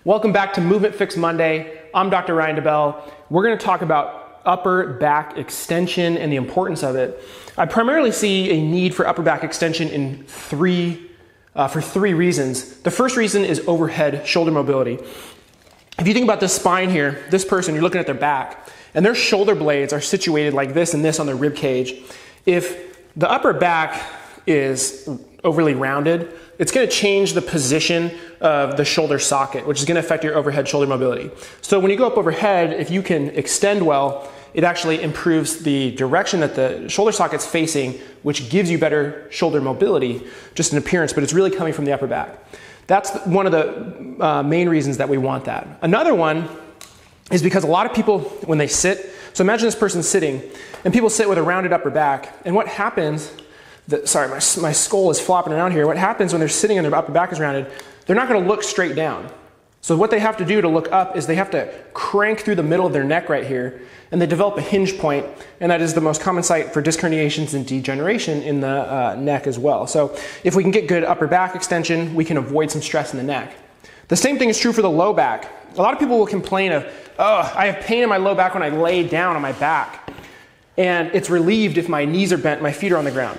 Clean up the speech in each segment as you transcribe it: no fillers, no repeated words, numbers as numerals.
Welcome back to Movement Fix Monday. I'm Dr. Ryan DeBell. We're going to talk about upper back extension and the importance of it. I primarily see a need for upper back extension in for three reasons. The first reason is overhead shoulder mobility. If you think about this spine here, this person, you're looking at their back, and their shoulder blades are situated like this and this on their rib cage. If the upper back is overly rounded, it's going to change the position of the shoulder socket, which is going to affect your overhead shoulder mobility. So when you go up overhead, if you can extend well, it actually improves the direction that the shoulder socket's facing, which gives you better shoulder mobility, just in appearance, but it's really coming from the upper back. That's one of the main reasons that we want that. Another one is because a lot of people, when they sit, so imagine this person sitting, and people sit with a rounded upper back, and what happens, my skull is flopping around here. What happens when they're sitting and their upper back is rounded, they're not going to look straight down. So what they have to do to look up is they have to crank through the middle of their neck right here, and they develop a hinge point, and that is the most common site for disc herniations and degeneration in the neck as well. So if we can get good upper back extension, we can avoid some stress in the neck. The same thing is true for the low back. A lot of people will complain of, oh, I have pain in my low back when I lay down on my back, and it's relieved if my knees are bent, my feet are on the ground.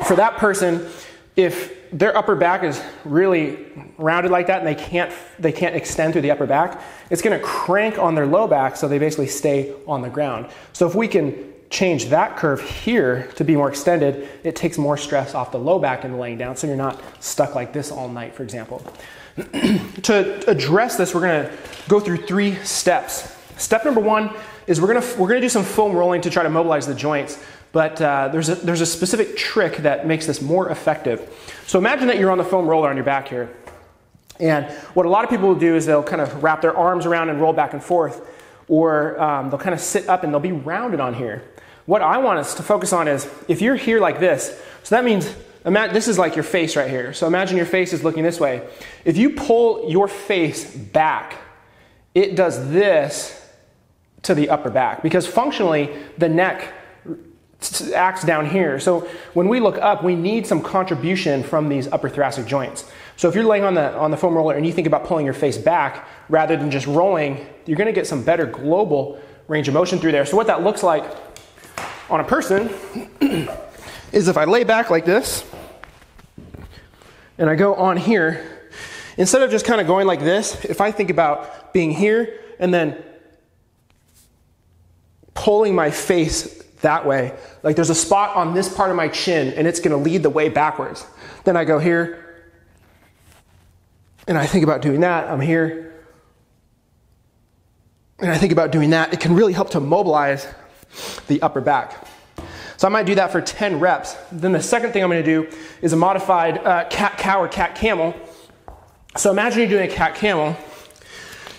For that person, if their upper back is really rounded like that and they can't extend through the upper back, it's going to crank on their low back so they basically stay on the ground. So if we can change that curve here to be more extended, it takes more stress off the low back in laying down, so you're not stuck like this all night, for example. To address this, we're going to go through 3 steps. Step number 1 is we're going to do some foam rolling to try to mobilize the joints. But there's a specific trick that makes this more effective. So imagine that you're on the foam roller on your back here. And what a lot of people will do is they'll kind of wrap their arms around and roll back and forth. Or they'll kind of sit up and they'll be rounded on here. What I want us to focus on is if you're here like this, so that means this is like your face right here. So imagine your face is looking this way. If you pull your face back, it does this to the upper back. Because functionally, the neck acts down here. So when we look up, we need some contribution from these upper thoracic joints. So if you're laying on the foam roller and you think about pulling your face back rather than just rolling, you're going to get some better global range of motion through there. So what that looks like on a person is if I lay back like this and I go on here, instead of just kind of going like this, if I think about being here and then pulling my face that way, like there's a spot on this part of my chin and it's going to lead the way backwards. Then I go here and I think about doing that. I'm here and I think about doing that. It can really help to mobilize the upper back. So I might do that for 10 reps. Then the second thing I'm going to do is a modified cat-cow or cat-camel. So imagine you're doing a cat-camel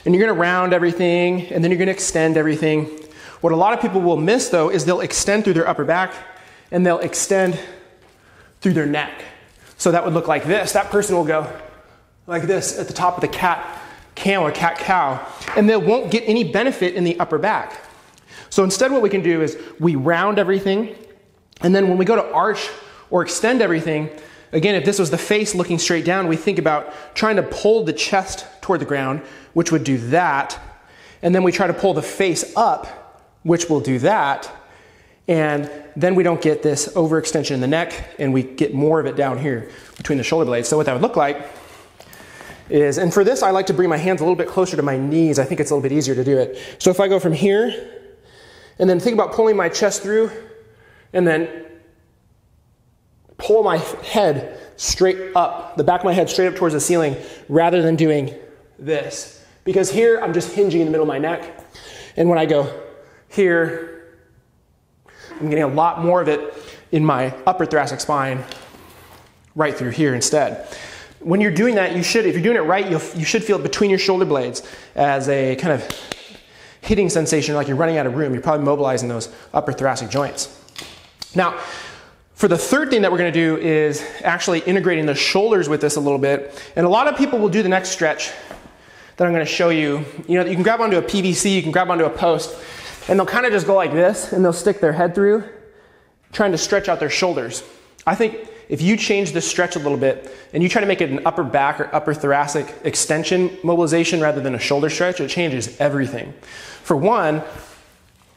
and you're going to round everything and then you're going to extend everything. What a lot of people will miss, though, is they'll extend through their upper back and they'll extend through their neck. So that would look like this. That person will go like this at the top of the cat-camel or cat-cow, and they won't get any benefit in the upper back. So instead what we can do is we round everything, and then when we go to arch or extend everything, again, if this was the face looking straight down, we think about trying to pull the chest toward the ground, which would do that, and then we try to pull the face up, which will do that, and then we don't get this overextension in the neck, and we get more of it down here between the shoulder blades. So what that would look like is, and for this I like to bring my hands a little bit closer to my knees. I think it's a little bit easier to do it. So if I go from here, and then think about pulling my chest through, and then pull my head straight up, the back of my head straight up towards the ceiling, rather than doing this. Because here I'm just hinging in the middle of my neck, and when I go here, I'm getting a lot more of it in my upper thoracic spine right through here instead. When you're doing that, if you're doing it right, you should feel it between your shoulder blades as a kind of hitting sensation, like you're running out of room. You're probably mobilizing those upper thoracic joints. Now, for the third thing that we're going to do is actually integrating the shoulders with this a little bit. And a lot of people will do the next stretch that I'm going to show you. You know, you can grab onto a PVC, you can grab onto a post, and they'll kind of just go like this, and they'll stick their head through, trying to stretch out their shoulders. I think if you change the stretch a little bit and you try to make it an upper back or upper thoracic extension mobilization rather than a shoulder stretch, it changes everything. For one,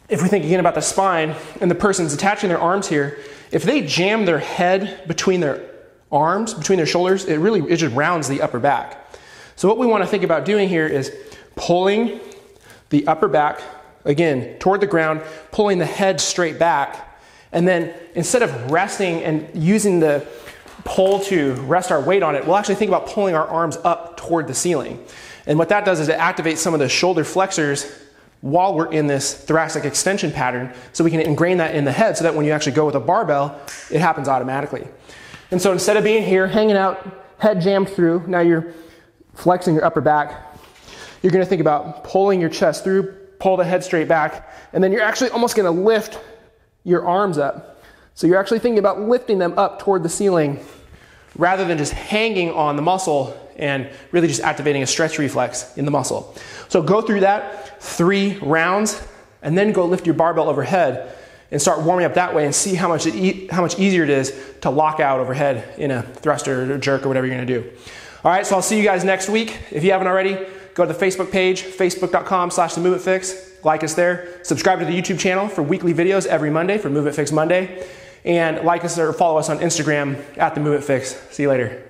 if we think again about the spine and the person's attaching their arms here, if they jam their head between their arms, between their shoulders, it just rounds the upper back. So what we want to think about doing here is pulling the upper back, again, toward the ground, pulling the head straight back, and then instead of resting and using the pole to rest our weight on it, we'll actually think about pulling our arms up toward the ceiling. And what that does is it activates some of the shoulder flexors while we're in this thoracic extension pattern, so we can ingrain that in the head so that when you actually go with a barbell, it happens automatically. And so instead of being here, hanging out, head jammed through, now you're flexing your upper back. You're gonna think about pulling your chest through, pull the head straight back, and then you're actually almost gonna lift your arms up. So you're actually thinking about lifting them up toward the ceiling rather than just hanging on the muscle and really just activating a stretch reflex in the muscle. So go through that 3 rounds and then go lift your barbell overhead and start warming up that way and see how much easier it is to lock out overhead in a thruster or jerk or whatever you're gonna do. All right, so I'll see you guys next week. If you haven't already, go to the Facebook page, facebook.com/The Movement Fix. Like us there. Subscribe to the YouTube channel for weekly videos every Monday for Movement Fix Monday. And like us or follow us on Instagram @The Movement Fix. See you later.